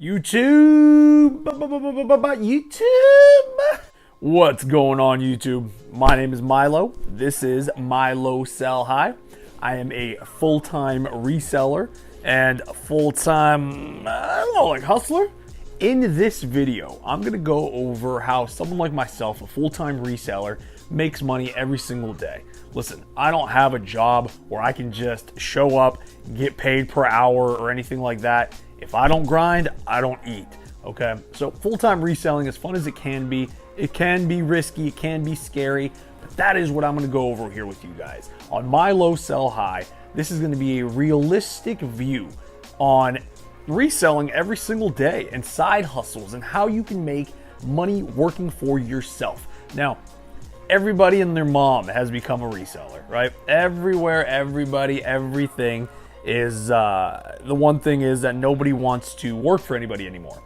YouTube, YouTube. What's going on, YouTube? My name is Milo. This is MiloSellHi. I am a full-time reseller and a full-time, hustler. In this video, I'm gonna go over how someone like myself, a full-time reseller, makes money every single day. Listen, I don't have a job where I can just show up, get paid per hour or anything like that. If I don't grind, I don't eat, okay? So full-time reselling, as fun as it can be risky, it can be scary, but that is what I'm gonna go over here with you guys. On MiloSellHi, this is gonna be a realistic view on reselling every single day and side hustles and how you can make money working for yourself. Now, everybody and their mom has become a reseller, right? Everywhere, everybody, everything is, the one thing is that nobody wants to work for anybody anymore.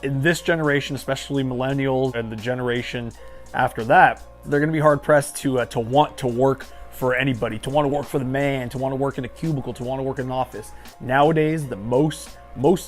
In this generation, especially millennials and the generation after that, they're gonna be hard pressed to want to work for anybody, to want to work for the man, to want to work in a cubicle, to want to work in an office. Nowadays, the most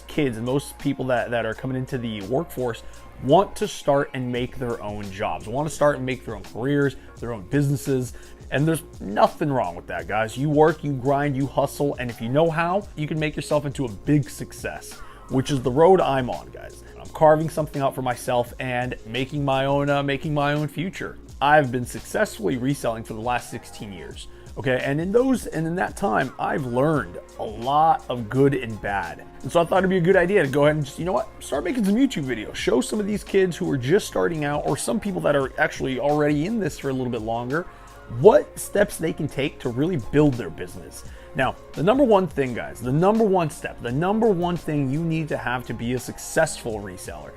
kids and most people that are coming into the workforce want to start and make their own jobs, want to start and make their own careers, their own businesses. And there's nothing wrong with that, guys. You work, you grind, you hustle, and if you know how, you can make yourself into a big success, which is the road I'm on, guys. I'm carving something out for myself and making my own future. I've been successfully reselling for the last 16 years. Okay, and in that time, I've learned a lot of good and bad. And so I thought it'd be a good idea to go ahead and just, you know what, start making some YouTube videos. Show some of these kids who are just starting out, or some people that are actually already in this for a little bit longer, what steps they can take to really build their business. Now, the number one thing, guys, the number one step, the number one thing you need to have to be a successful reseller.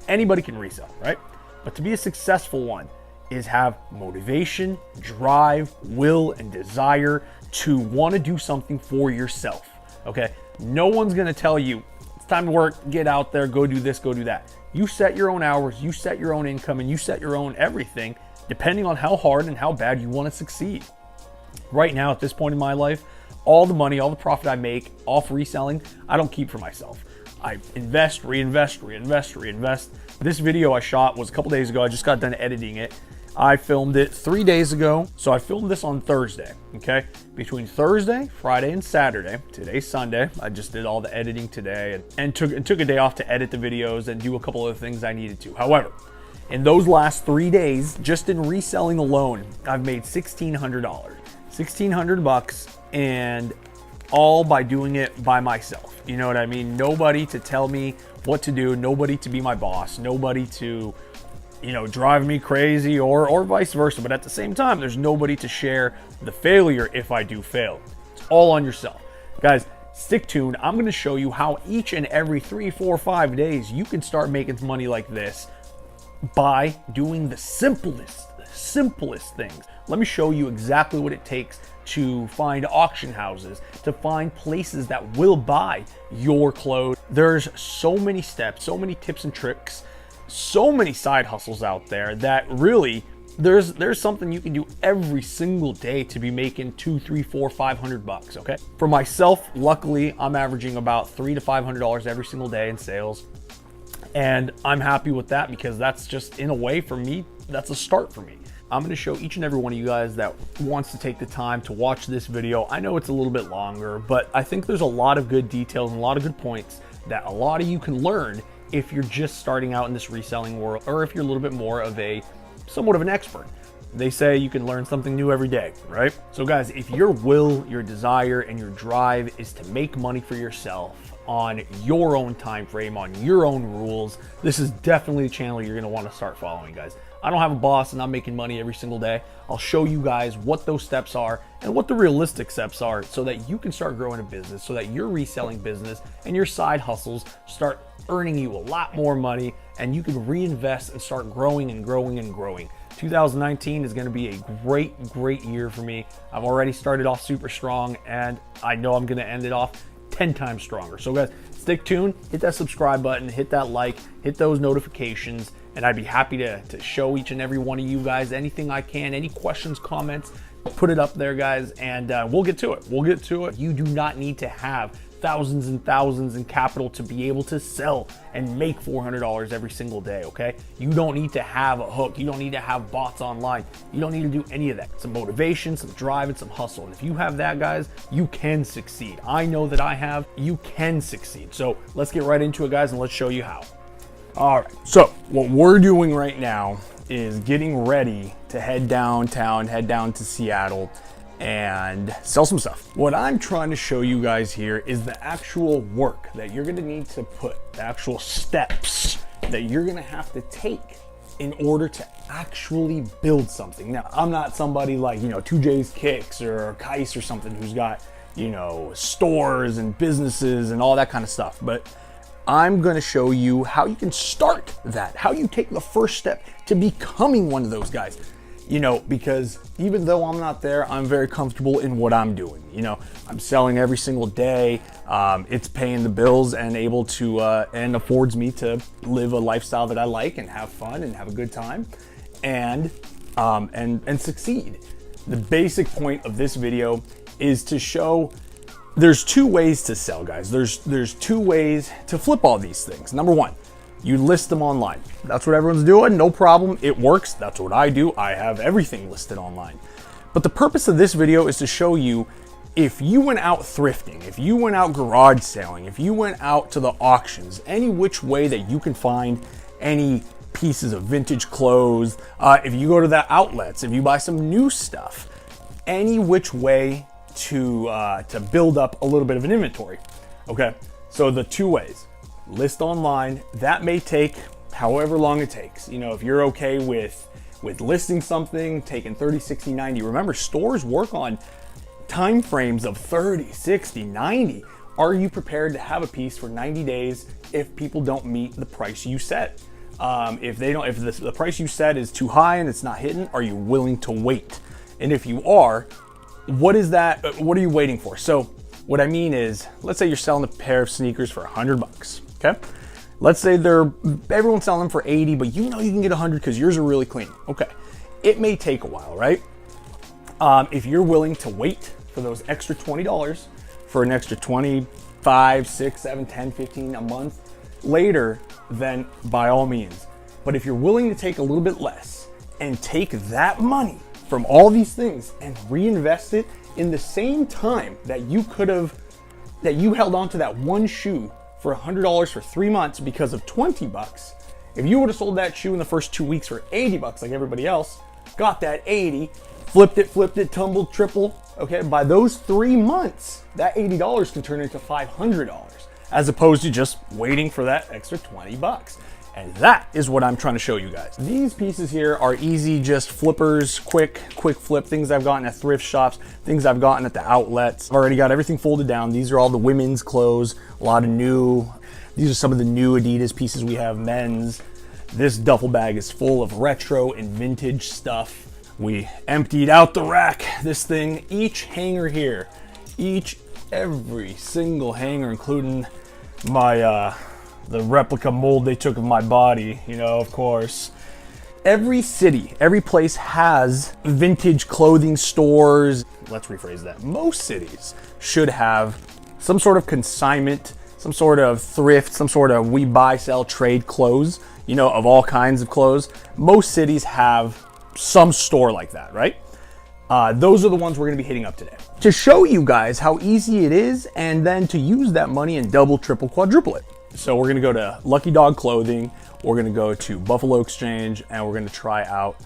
Anybody can resell, right? But to be a successful one, is have motivation, drive, will, and desire to want to do something for yourself, okay? No one's gonna tell you, it's time to work, get out there, go do this, go do that. You set your own hours, you set your own income, and you set your own everything, depending on how hard and how bad you want to succeed. Right now, at this point in my life, all the money, all the profit I make off reselling, I don't keep for myself. I invest, reinvest. This video I shot was a couple days ago. I just got done editing it. I filmed it 3 days ago. So I filmed this on Thursday, okay? Between Thursday, Friday, and Saturday, today's Sunday, I just did all the editing today and took a day off to edit the videos and do a couple of things I needed to. However, in those last 3 days, just in reselling alone, I've made $1,600. $1,600 and all by doing it by myself. You know what I mean? Nobody to tell me what to do, nobody to be my boss, nobody to, drive me crazy or vice versa. But at the same time, there's nobody to share the failure if I do fail. It's all on yourself. Guys, stick tuned. I'm gonna show you how each and every 3, 4, 5 days you can start making money like this by doing the simplest things. Let me show you exactly what it takes to find auction houses, to find places that will buy your clothes. There's so many steps, so many tips and tricks, so many side hustles out there that really there's something you can do every single day to be making $200, $300, $400, $500, okay? For myself, luckily, I'm averaging about $300 to $500 every single day in sales. And I'm happy with that because that's just, in a way, for me, that's a start for me. I'm gonna show each and every one of you guys that wants to take the time to watch this video. I know it's a little bit longer, but I think there's a lot of good details and a lot of good points that a lot of you can learn if you're just starting out in this reselling world, or if you're a little bit more of somewhat of an expert. They say you can learn something new every day, right? So guys, if your will, your desire, and your drive is to make money for yourself on your own time frame, on your own rules, this is definitely the channel you're gonna wanna start following, guys. I don't have a boss and I'm making money every single day. I'll show you guys what those steps are and what the realistic steps are so that you can start growing a business, so that your reselling business and your side hustles start earning you a lot more money and you can reinvest and start growing and growing and growing. 2019 is going to be a great year for me. I've already started off super strong and I know I'm going to end it off 10 times stronger. So guys, stick tuned, hit that subscribe button, hit that like, hit those notifications, and I'd be happy to show each and every one of you guys anything I can, any questions, comments, put it up there, guys, and we'll get to it. You do not need to have thousands and thousands in capital to be able to sell and make $400 every single day, okay? You don't need to have a hook. You don't need to have bots online. You don't need to do any of that. Some motivation, some drive, and some hustle. And if you have that, guys, you can succeed. I know that I have. You can succeed. So let's get right into it, guys, and let's show you how. All right, so what we're doing right now is getting ready to head downtown, head down to Seattle, and sell some stuff. What I'm trying to show you guys here is the actual work that you're gonna need to put, the actual steps that you're gonna have to take in order to actually build something. Now, I'm not somebody like, 2J's Kicks or Kais or something who's got, stores and businesses and all that kind of stuff, but I'm gonna show you how you can start that, how you take the first step to becoming one of those guys. Because even though I'm not there, I'm very comfortable in what I'm doing. I'm selling every single day. It's paying the bills and able to, and affords me to live a lifestyle that I like and have fun and have a good time and succeed. The basic point of this video is to show there's two ways to sell, guys. There's two ways to flip all these things. Number one, you list them online. That's what everyone's doing, no problem, it works. That's what I do. I have everything listed online. But the purpose of this video is to show you if you went out thrifting, if you went out garage selling, if you went out to the auctions, any which way that you can find any pieces of vintage clothes, if you go to the outlets, if you buy some new stuff, any which way to build up a little bit of an inventory. Okay, so the two ways. List online, that may take however long it takes. If you're okay with listing something, taking 30, 60, 90. Remember, stores work on time frames of 30, 60, 90. Are you prepared to have a piece for 90 days if people don't meet the price you set? If the price you set is too high and it's not hitting, are you willing to wait? And if you are, what are you waiting for? So what I mean is, let's say you're selling a pair of sneakers for $100. Okay, let's say everyone's selling them for 80, but you can get 100 because yours are really clean. Okay, it may take a while, right? If you're willing to wait for those extra $20 for an extra 25, 6, 7, 10, 15 a month later, then by all means. But if you're willing to take a little bit less and take that money from all these things and reinvest it in the same time that you held on to that one shoe for $100 for 3 months because of $20, if you would have sold that shoe in the first 2 weeks for $80 like everybody else, got that 80, flipped it, tumbled, triple, okay, by those 3 months, that $80 can turn into $500 as opposed to just waiting for that extra $20. And that is what I'm trying to show you guys. These pieces here are easy, just flippers, quick flip, things I've gotten at thrift shops, things I've gotten at the outlets. I've already got everything folded down. These are all the women's clothes, a lot of new. These are some of the new Adidas pieces we have, men's. This duffel bag is full of retro and vintage stuff. We emptied out the rack, this thing, each hanger here, every single hanger, including my, the replica mold they took of my body, of course. Every city, every place has vintage clothing stores. Let's rephrase that. Most cities should have some sort of consignment, some sort of thrift, some sort of we buy, sell, trade clothes, of all kinds of clothes. Most cities have some store like that, right? Those are the ones we're gonna be hitting up today to show you guys how easy it is and then to use that money and double, triple, quadruple it. So we're gonna go to Lucky Dog Clothing, we're gonna go to Buffalo Exchange, and we're gonna try out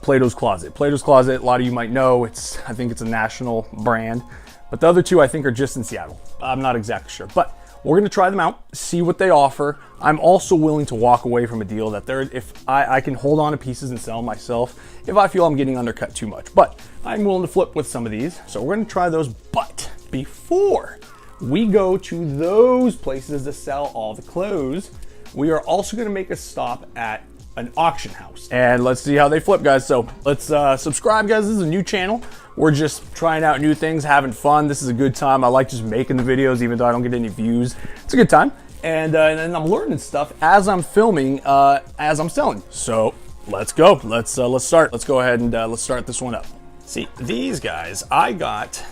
Plato's Closet. Plato's Closet, a lot of you might know, I think it's a national brand, but the other two I think are just in Seattle. I'm not exactly sure, but we're gonna try them out, see what they offer. I'm also willing to walk away from a deal that if I can hold on to pieces and sell myself if I feel I'm getting undercut too much, but I'm willing to flip with some of these. So we're gonna try those, but before we go to those places to sell all the clothes, we are also gonna make a stop at an auction house. And let's see how they flip, guys. So let's subscribe, guys. This is a new channel. We're just trying out new things, having fun. This is a good time. I like just making the videos, even though I don't get any views. It's a good time. And I'm learning stuff as I'm filming, as I'm selling. So let's go. Let's start. Let's go ahead and let's start this one up. See, these guys, I got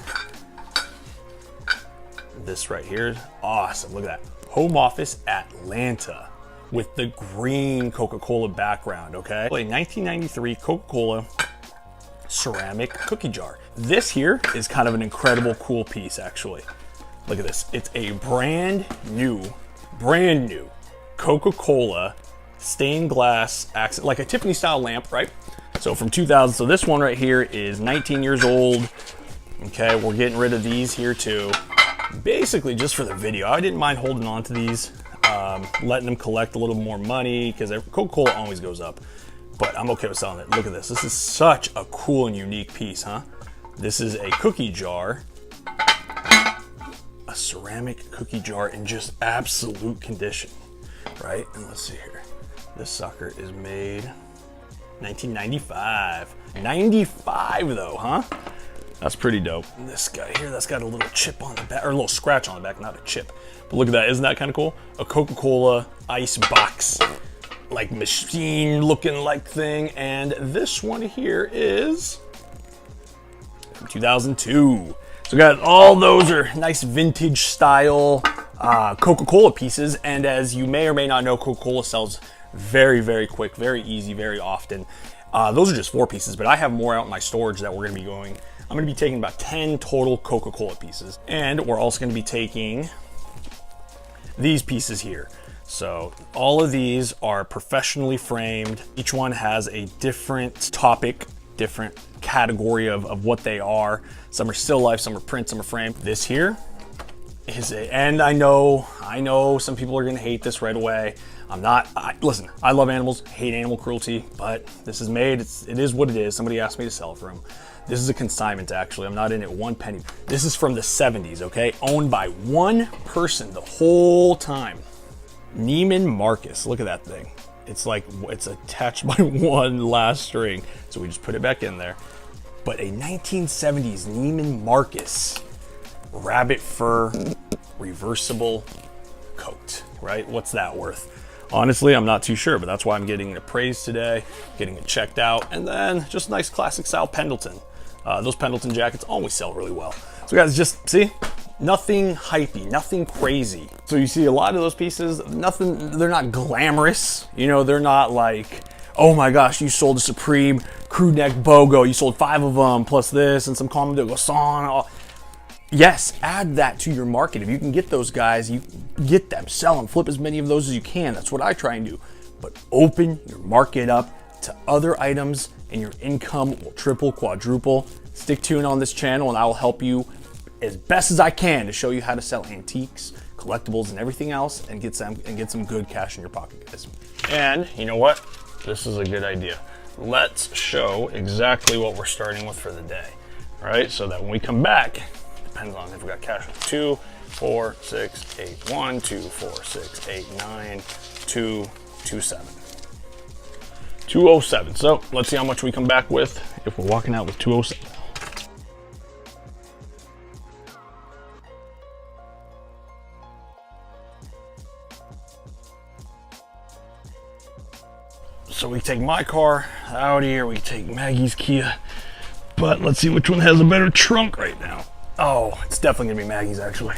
This right here is awesome. Look at that. Home Office Atlanta with the green Coca-Cola background, okay? A 1993 Coca-Cola ceramic cookie jar. This here is kind of an incredible, cool piece, actually. Look at this. It's a brand new Coca-Cola stained glass accent, like a Tiffany style lamp, right? So from 2000, so this one right here is 19 years old. Okay, we're getting rid of these here too. Basically just for the video. I didn't mind holding on to these, letting them collect a little more money because Coca-Cola always goes up, but I'm okay with selling it. Look at this. This is such a cool and unique piece, huh? This is a cookie jar, a ceramic cookie jar in just absolute condition, right? And let's see here. This sucker is made 1995. 95 though, huh? That's pretty dope. And this guy here, that's got a little chip on the back, or a little scratch on the back, not a chip. But look at that, isn't that kind of cool? A Coca-Cola ice box, like machine looking like thing. And this one here is from 2002. So guys, all those are nice vintage style Coca-Cola pieces. And as you may or may not know, Coca-Cola sells very, very quick, very easy, very often. Those are just 4 pieces, but I have more out in my storage that we're gonna be going. I'm gonna be taking about 10 total Coca-Cola pieces. And we're also gonna be taking these pieces here. So all of these are professionally framed. Each one has a different topic, different category of what they are. Some are still life, some are print, some are framed. This here is and I know some people are gonna hate this right away. Listen, I love animals, hate animal cruelty, but this is made, it is what it is. Somebody asked me to sell it for them. This is a consignment, actually. I'm not in it 1 penny. This is from the 70s, okay? Owned by one person the whole time. Neiman Marcus, look at that thing. It's like, it's attached by one last string. So we just put it back in there. But a 1970s Neiman Marcus rabbit fur reversible coat, right? What's that worth? Honestly, I'm not too sure, but that's why I'm getting it appraised today, getting it checked out, and then just nice classic style Pendleton. Those Pendleton jackets always sell really well. So guys, just see, nothing hypey, nothing crazy. So you see a lot of those pieces, they're not glamorous. You know, they're not like, oh my gosh, you sold a Supreme crew neck BOGO, you sold 5 of them, plus this, and some Comme des Garçons. Yes, add that to your market. If you can get those guys, you get them, sell them, flip as many of those as you can. That's what I try and do. But open your market up to other items and your income will triple, quadruple. Stick tuned on this channel and I will help you as best as I can to show you how to sell antiques, collectibles, and everything else and get some good cash in your pocket, guys. And you know what? This is a good idea. Let's show exactly what we're starting with for the day. All right, so that when we come back, depends on if we got cash. 2, 4, 6, 8, 1, 2, 4, 6, 8, 9, 2, 2, 7. 207. So let's see how much we come back with if we're walking out with 207. So we take my car out here, we take Maggie's Kia, but let's see which one has a better trunk right now. Oh, it's definitely gonna be Maggie's actually.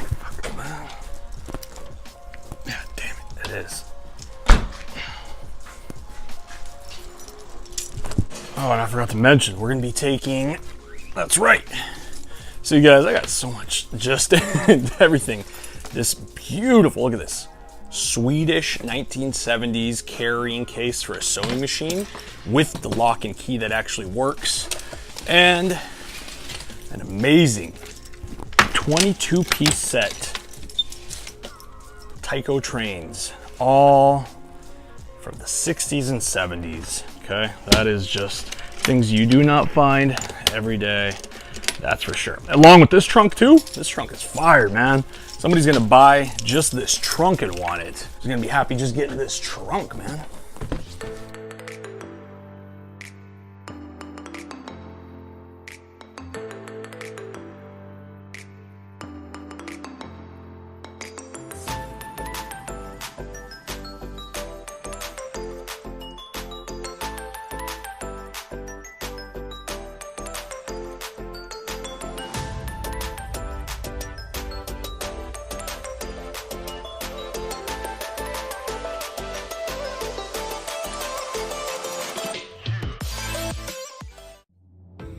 Yeah, damn it, it is. Oh, and I forgot to mention, we're gonna be taking, that's right. So you guys, I got so much just everything. This beautiful, look at this. Swedish 1970s carrying case for a sewing machine with the lock and key that actually works. And an amazing 22-piece set Tyco trains, all from the 60s and 70s. Okay, that is just things you do not find every day, that's for sure. Along with this trunk too, this trunk is fire, man. Somebody's gonna buy just this trunk and want it. He's gonna be happy just getting this trunk, man.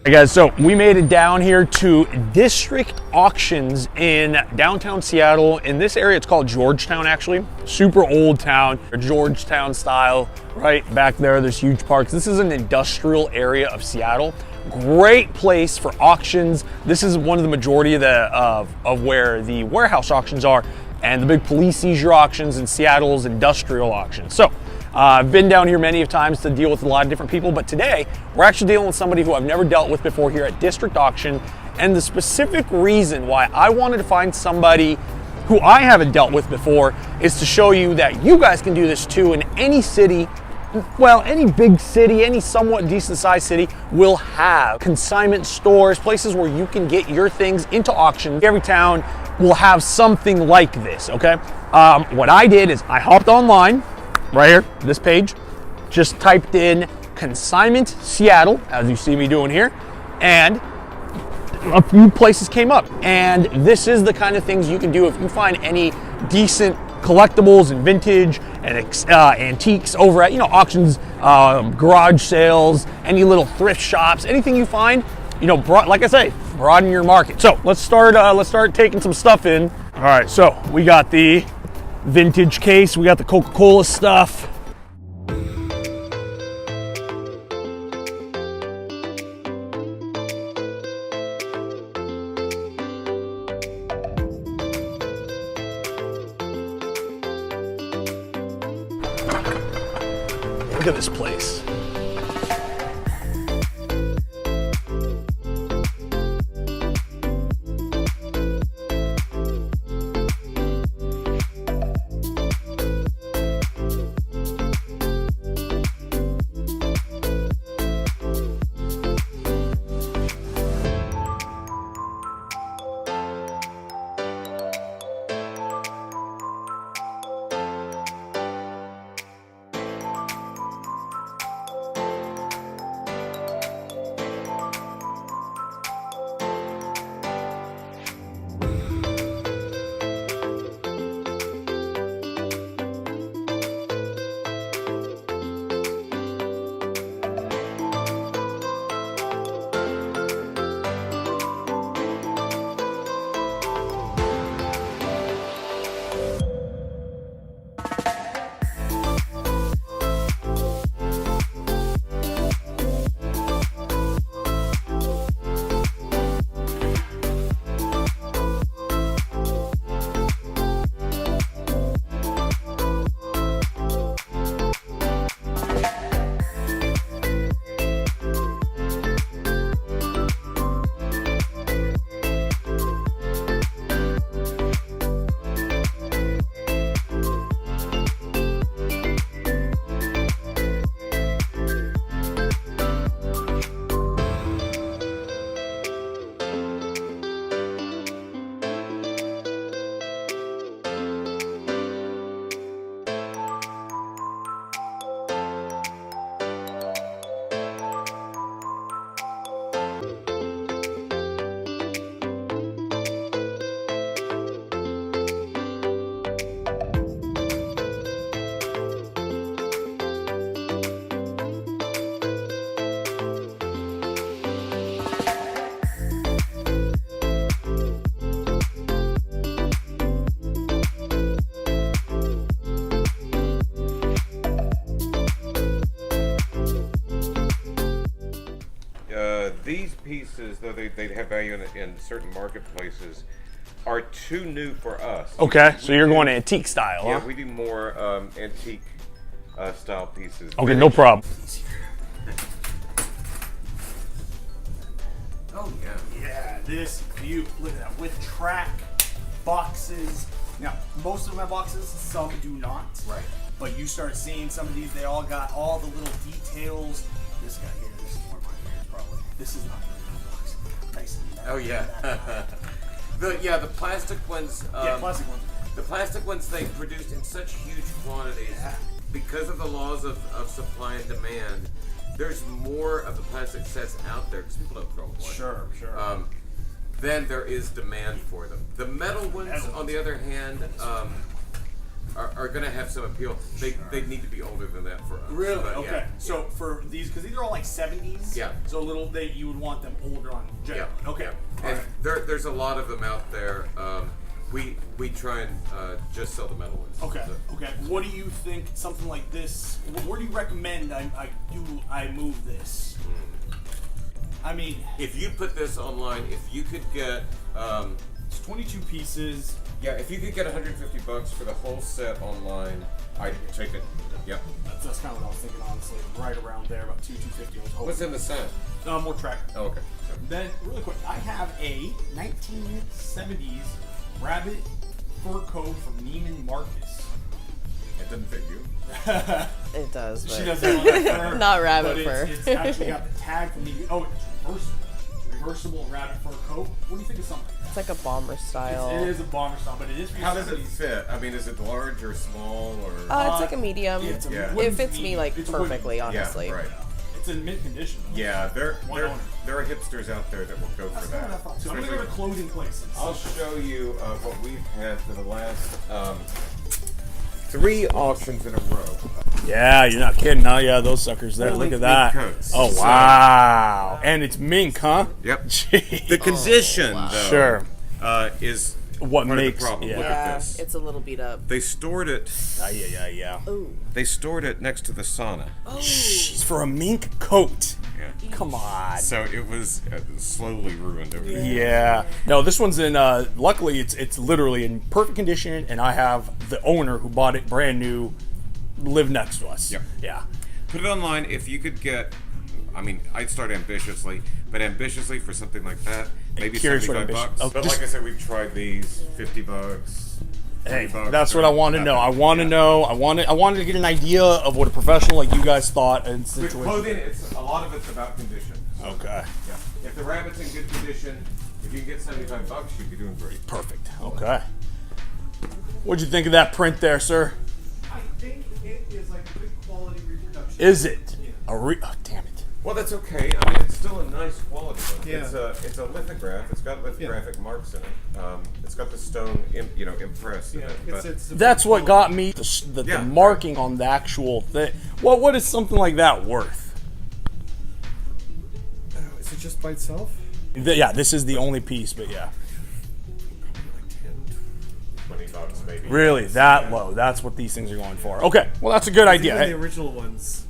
Hey guys, so we made it down here to District Auctions in downtown Seattle. In this area, it's called Georgetown, actually. Super old town, Georgetown style. Right back there's huge parks. This is an industrial area of Seattle. Great place for auctions. This is one of the majority of where the warehouse auctions are and the big police seizure auctions and Seattle's industrial auctions. So I've been down here many times to deal with a lot of different people, but today we're actually dealing with somebody who I've never dealt with before here at District Auction. And the specific reason why I wanted to find somebody who I haven't dealt with before is to show you that you guys can do this too in any city. Well, any big city, any somewhat decent sized city will have consignment stores, places where you can get your things into auction. Every town will have something like this, okay? What I did is I hopped online, right here, this page, just typed in consignment Seattle, as you see me doing here, and a few places came up. And this is the kind of things you can do if you find any decent collectibles and vintage and antiques over at auctions, garage sales, any little thrift shops, anything you find, like I say, broaden your market. So let's start taking some stuff in. All right, so we got the vintage case, we got the Coca-Cola stuff. Look at this place. These pieces, though they'd have value in certain marketplaces, are too new for us. Okay, so you're going antique style, yeah, huh? we do more antique style pieces. Okay, no problem. Oh yeah. Yeah, this view, look at that, with track, boxes. Now, most of my boxes, some do not. Right. But you start seeing some of these, they all got all the little details. This guy here, this is one of my favorites probably. This is not a box. Nice. Oh yeah. The plastic ones. Yeah, plastic ones. The plastic ones they produced in such huge quantities because of the laws of supply and demand. There's more of the plastic sets out there because people don't throw them away. Sure. Then there is demand for them. The metal ones, on the other hand, are going to have some appeal. They need to be older than that for us. Really? But, Okay. yeah. So for these, because these are all like 70s. Yeah. So you would want them older on generally. Yeah. Okay. And Alright. there's a lot of them out there. We try and just sell the metal ones. Okay. So- Okay. What do you think? Something like this. Where do you recommend I move this? I mean, If you put this online, if you could get it's 22 pieces. yeah, if you could get $150 for the whole set online, I'd take it. Yep. That's kind of what I was thinking, honestly. Right around there, about 250. I was hoping. What's in the set? More track. Oh, okay. Then, really quick, I have a 1970s rabbit fur coat from Neiman Marcus. It doesn't fit you. It does, but She doesn't want that fur. Not rabbit but fur. It's actually got the tag from Neiman. Oh, it's reversible rabbit fur coat. What do you think of something? It's like a bomber style. It is a bomber style, but it is. How does it fit? I mean, is it large or small or? It's like a medium. Yeah, it's a Yeah. It fits me like It's a wooden- perfectly, honestly. Yeah, right. It's in mint condition. Yeah, there One owner. are hipsters out there that will go That's for kind of what I that. thought too. I'm gonna go to clothing places. I'll show you what we've had for the last 3 auctions in a row. Yeah, you're not kidding, huh? Yeah, those suckers there. Full Look at length that. mink coats. Oh, So- wow. And it's mink, huh? Yep. Jeez. The condition, though, Sure. is What part makes- of the problem. yeah. Look Yeah, at this. it's a little beat up. They stored it. Yeah. Ooh. They stored it next to the sauna. She's for a mink coat. Yeah. Come on. So it was slowly ruined over there. Yeah. No, this one's in. Luckily, it's literally in perfect condition, and I have the owner who bought it brand new, live next to us. Yep. Yeah. Put it online if you could get. I mean, I'd start ambitiously, but ambitiously for something like that, maybe curious what $75. oh, But just- like I said, we've tried these $50. Hey, $20, that's what I want to know. I nothing. want to Yeah. know. I wanted to get an idea of what a professional like you guys thought and With situation. clothing, a lot of it's about condition. Okay. Yeah. If the rabbit's in good condition, if you can get $75, you'd be doing great. Perfect. Okay. What'd you think of that print there, sir? I think it is like a good quality reproduction. Is it? Oh, damn it. Well, that's okay. I mean, it's still a nice quality one. Yeah. It's a lithograph. It's got lithographic marks in it. It's got the stone, impress in Yeah, it. But it's That's what got me the Yeah. marking on the actual thing. What is something like that worth? Is it just by itself? Yeah, this is the only piece, but yeah. $20 maybe. Really, that low. That's what these things are going for. Okay, well, that's a good idea. Even Hey, the original ones.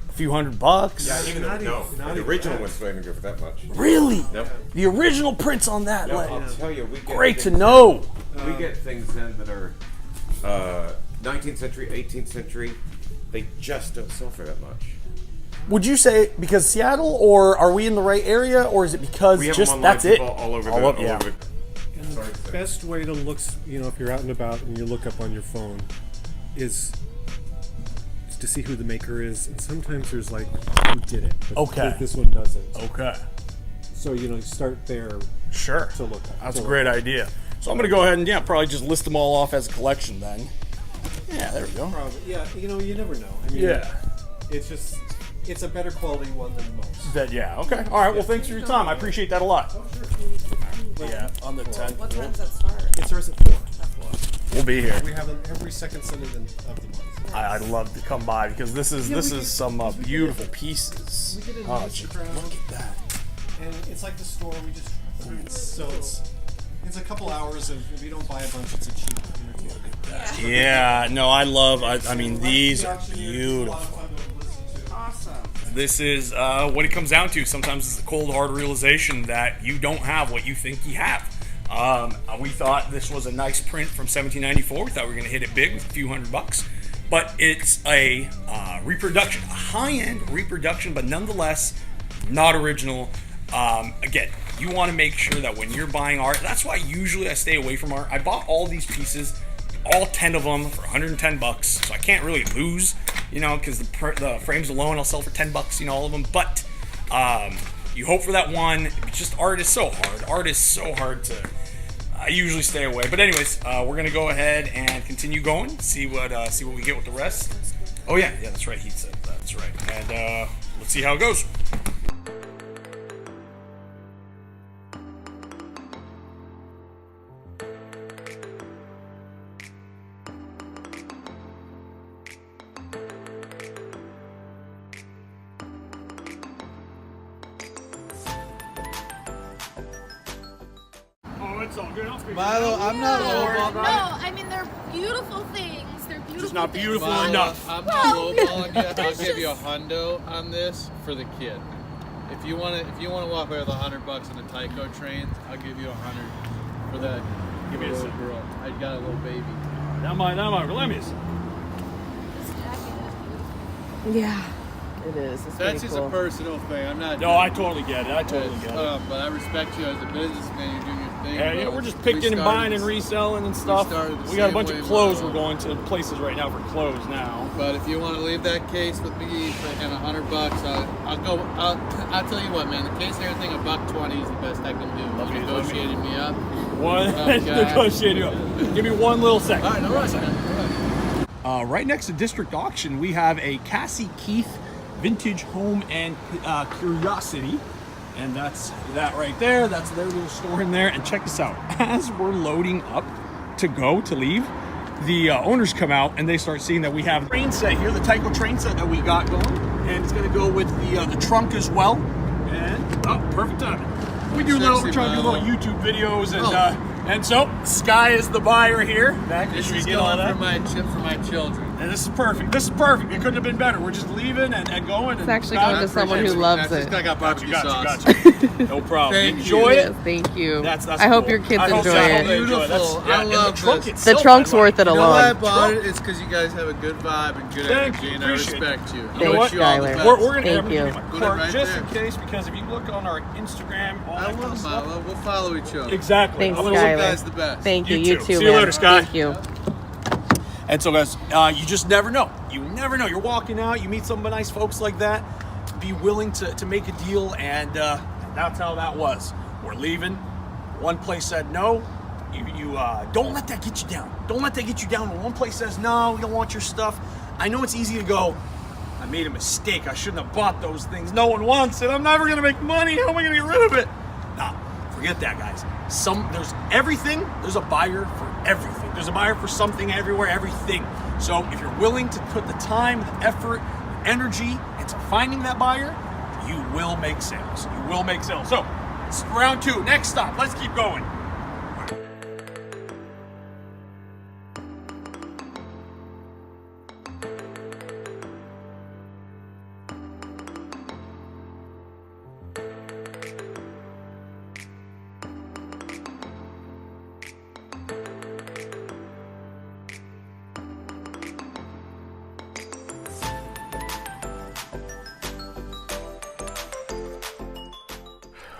a few $100. Yeah, even Not no, even- not the even original that. ones don't even go for that much. Really? Nope. The original prints on that. No, like, I'll tell you, we get great to things know. we get things in that are 19th century, 18th century. They just don't sell for that much. Would you say because Seattle, or are we in the right area, or is it because We have just them online, that's it? people all over All the, up- all yeah. over the And Sorry, the sir. best way to look, if you're out and about and you look up on your phone, is to see who the maker is. And sometimes there's like who did it. But Okay. This one doesn't. Okay, So you start there sure. to look at. That's a great idea. So I'm gonna go ahead and probably just list them all off as a collection then. Yeah, there we go. Probably, yeah. You never know. I mean, Yeah. it's a better quality one than most. Okay. All right. Well, thanks for your time. I appreciate that a lot. Yeah, on the 10th. What time's that start? It starts at 4. We'll be here. We have them every second Sunday of the month. I'd love to come by because this is some beautiful pieces. We get a Oh, nice gee, crowd. look at that. And it's like the store. We just so it's a couple hours of, if you don't buy a bunch, it's a cheap entertainment. Yeah. No, I mean, these are beautiful. Awesome. This is what it comes down to. Sometimes it's a cold, hard realization that you don't have what you think you have. We thought this was a nice print from 1794. We thought we were going to hit it big with a few $100. But it's a reproduction, a high-end reproduction, but nonetheless not original. Again, you want to make sure that when you're buying art, that's why usually I stay away from art. I bought all these pieces, all 10 of them for $110, so I can't really lose, because the frames alone I'll sell for $10, all of them. But you hope for that one. Just art is so hard. Art is so hard to. I usually stay away. But anyways, we're gonna go ahead and continue going. See what we get with the rest. Oh yeah, that's right. He said that's right. And let's see how it goes. it's all good. I'll figure it Milo, out. I'm not lowballing. No, I mean they're beautiful things. They're beautiful. Just not things. beautiful Milo, enough. I'm not Well, lowballing you. I'll there's give you a just- hundo on this for the kid. If you want to walk away with $100 on a Tyco train, I'll give you 100 for that. Give me a little second. girl. I got a little baby. That might, let me see. Yeah, it is. It's That's pretty just cool. a personal thing. I'm not. No, I totally get it. I totally get it. But I respect you as a businessman. You're doing your thing. Yeah, bro. we're just We picking and started buying and this- reselling and stuff. started the We got a same bunch way, of clothes Milo. we're going to places right now for clothes now. But if you want to leave that case with me and $100, I'll go. I'll tell you what, man. The case and everything, $120 is the best I can do. You negotiated me up. One, Okay. negotiate you up. Give me one little second. All right, no rush, man. No rush. Right next to District Auction, we have a Cassie Keith Vintage Home and Curiosity. And that's that right there. That's their little store in there. And check this out. As we're loading up to leave, the owners come out and they start seeing that we have a train set here, the Tyco train set that we got going. And it's going to go with the trunk as well. And, oh, perfect timing. We're trying to do little YouTube videos and so Sky is the buyer here. This is going for my children. And this is perfect. This is perfect. It couldn't have been better. We're just leaving and going. It's actually going to someone who loves it. I got barbecue sauce. No problem. Thank you. Enjoy Yes, it. thank you. That's I hope cool. your kids I hope enjoy so. I hope it. they enjoy it. Beautiful. That's, yeah, I and love the trunk this. itself, The trunk's by the way. worth it You know why I alone. bought it? It's because you guys have a good vibe and good Thank energy, you. and I Appreciate respect you. Thanks, I wish you all the Skylar. best. We're gonna Thank have you. my Put it card right just there. in case, because if you look on our Instagram, all I that kind will, of stuff. Milo. We'll follow each other. Exactly. Thanks, I'm I gonna wish look- you Skylar. guys the best. Thank you. You You too. too, See you man. later, Sky. Thank you. And so, guys, you just never know. You never know. You're walking out, you meet some nice folks like that. Be willing to make a deal, and that's how that was. We're leaving. One place said no. You don't let that get you down. Don't let that get you down. When one place says no, we don't want your stuff. I know it's easy to go, I made a mistake. I shouldn't have bought those things. No one wants it. I'm never gonna make money. How am I gonna get rid of it? Nah, forget that, guys. There's everything. There's a buyer for everything. There's a buyer for something everywhere, everything. So if you're willing to put the time, the effort, the energy into finding that buyer, you will make sales. You will make sales. So it's round 2. Next stop. Let's keep going.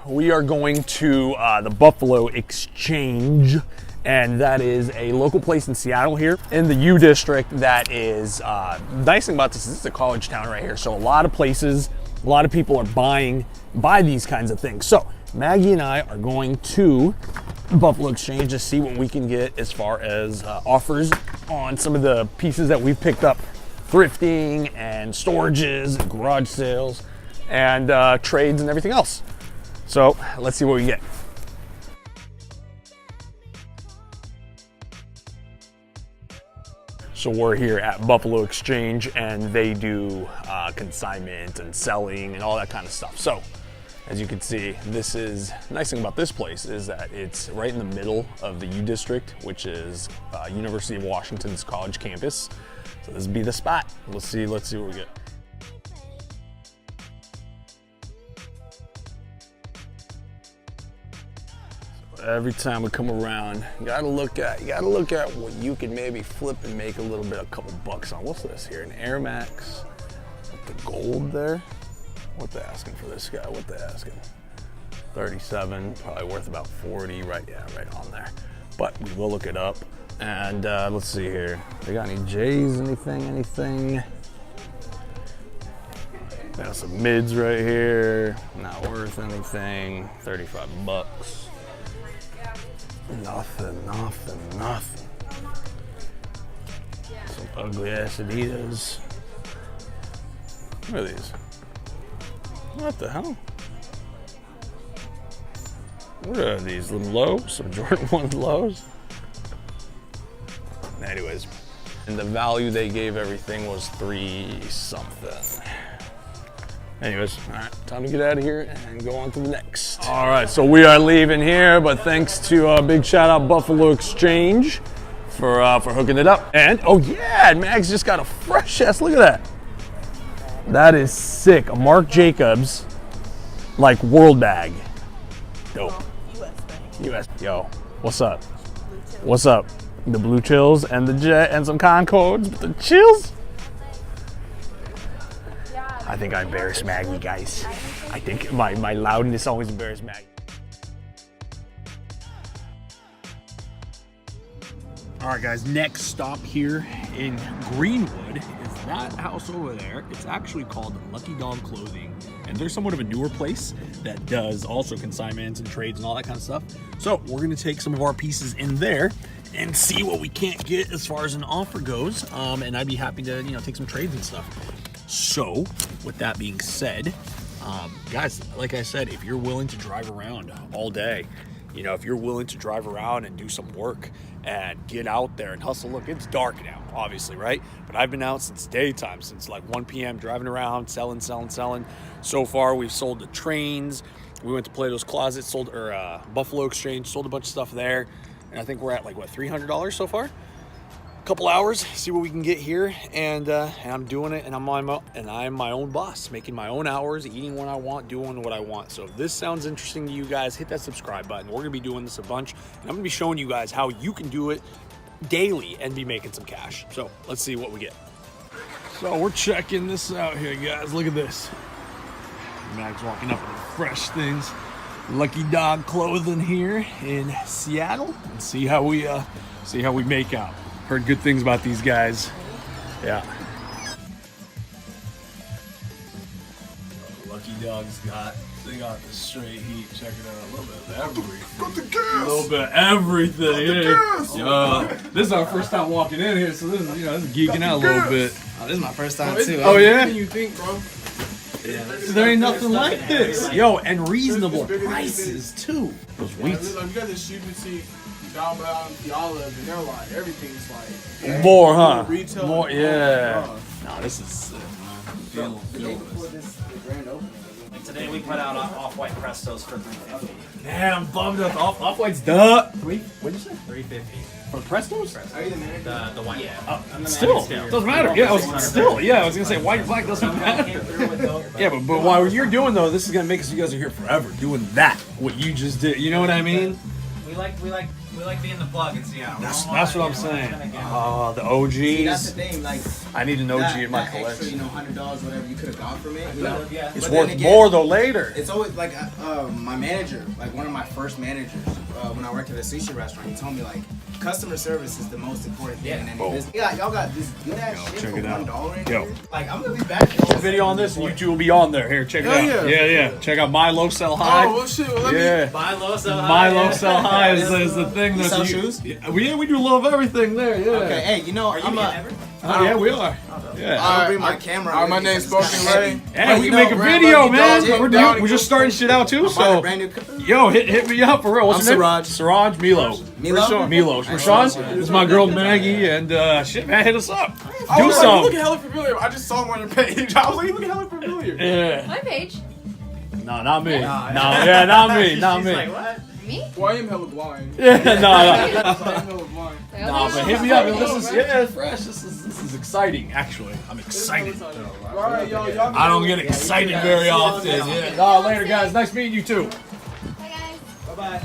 We are going to the Buffalo Exchange, and that is a local place in Seattle here in the U District. That is nice thing about this is it's a college town right here, so a lot of places, a lot of people are buy these kinds of things. So Maggie and I are going to Buffalo Exchange to see what we can get as far as offers on some of the pieces that we've picked up, thrifting and storages, and garage sales, and trades and everything else. So let's see what we get. So we're here at Buffalo Exchange, and they do consignment and selling and all that kind of stuff. So as you can see, this is the nice thing about this place is that it's right in the middle of the U District, which is University of Washington's college campus. So this would be the spot. Let's see what we get. Every time we come around, you gotta look at what you can maybe flip and make a couple bucks on. What's this here? An Air Max with the gold there. What they asking for this guy? What they asking? 37, probably worth about 40, right? Yeah, right on there. But we will look it up. And let's see here. They got any J's? Anything? Got some mids right here. Not worth anything. 35 bucks. Nothing. Some ugly ass Adidas. What are these? What the hell? What are these? Lows? Some Jordan 1 lows? Anyways, and the value they gave everything was 3 something. Anyways, all right, time to get out of here and go on to the next. All right, so we are leaving here, but thanks to big shout out Buffalo Exchange for hooking it up. And oh yeah, Mags just got a fresh ass. Look at that. That is sick. A Marc Jacobs, like world bag. Dope. US. Yo, what's up? What's up? The blue chills and the jet and some Concords, but the chills. I think I embarrassed Maggie, guys. I think my loudness always embarrassed Maggie. All right, guys, next stop here in Greenwood is that house over there. It's actually called Lucky Dog Clothing, and they're somewhat of a newer place that does also consignments and trades and all that kind of stuff. So we're gonna take some of our pieces in there and see what we can't get as far as an offer goes. And I'd be happy to, take some trades and stuff. So, with that being said, guys, like I said, if you're willing to drive around all day, if you're willing to drive around and do some work and get out there and hustle, look, it's dark now, obviously, right? But I've been out since daytime, since like 1 p.m., driving around, selling. So far, we've sold the trains. We went to Plato's Closet, sold, Buffalo Exchange, sold a bunch of stuff there. And I think we're at like, what, $300 so far? Couple hours, see what we can get here, and I'm doing it, and I'm my own boss, making my own hours, eating what I want, doing what I want. So if this sounds interesting to you guys, hit that subscribe button. We're gonna be doing this a bunch, and I'm gonna be showing you guys how you can do it daily and be making some cash. So let's see what we get. So we're checking this out here, guys. Look at this. Mag's walking up with fresh things. Lucky Dog Clothing here in Seattle, and see how we make out. Heard good things about these guys. Yeah. Lucky Dog's they got the straight heat. Check it out. A little bit of everything. Got the gas. A little bit of everything. This is our first time walking in here, so this is geeking out a little bit. Oh, this is my first time too. Oh yeah. What do you think, bro? Yeah. There ain't nothing like this. Yo, and reasonable prices too. Those wheats. You got this Shubity, Dalba, the Olive, and they're like everything's like more, huh? Retail. More, yeah. No, this is sick, man. Feeling good. Today we put out off-white Prestos for $350. Man, I'm bummed out. Off-white's duh. What'd you say? $350. For Prestos? Are you the manager? The white. Yeah. Still, doesn't matter. Yeah, I was gonna say white and black doesn't matter. Yeah, but while you're doing though, this is gonna make us. You guys are here forever doing that. What you just did. You know what I mean? We like being the plug in Seattle. That's what I'm saying. Oh, the OGs. See, that's the thing. Like, I need an OG in my that collection. extra, $100, whatever you could have got from it. Yeah. It's But worth then again, more though later. It's always like my manager, like one of my first managers, when I worked at a sushi restaurant, he told me like customer service is the most important thing in any business. Yeah, y'all got this good ass shit check for it out. $1 in Yo. here. Like I'm gonna be back. Video on this, and you two will be on there. Here, check it out. Yeah. Check out MiloSellHi. Oh well, shit. Well, let me. MiloSellHi is the thing You that sell shoes? Yeah, we do a little of everything there. Yeah. Okay, hey, you know, I'm Yeah, we are. Yeah. I'll bring my camera. Alright, my name's Spoken Ray. Hey, we you can make a know, video, Brand man. Dog, We're just starting shit out too. I'm buying a brand So, new. yo, hit me up for real. What's I'm your name? Siraj. Milo. Milo? Rashawn, this is my girl Maggie, and shit, man, hit us up. I Do was like, you look something. hella familiar. I just saw him on your page. I was like, you look hella familiar. Yeah. My page. No, not me. Not me. She's like, what? Me? Well, I am hella blind. Yeah, no. I am hella blind. No, but hit me up. This is fresh. This is exciting. Actually, I'm excited. Alright, y'all I don't get excited very often. Yeah. No, later, guys. Nice meeting you too. Bye, guys. Bye-bye.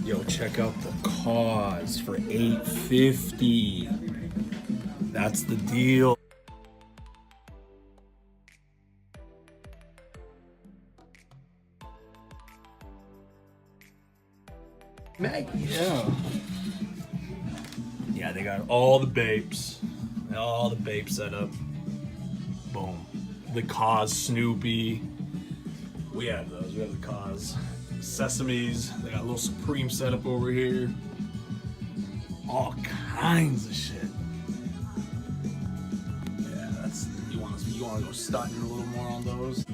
Yo, check out the cause for $850. That's the deal. Maggie. Yeah, they got all the babes. All the babes set up. Boom. The cause Snoopy. We have those. We have the cause Sesames. They got a little Supreme setup over here. all kinds of shit. Yeah, that's you want to go stunting a little more on those.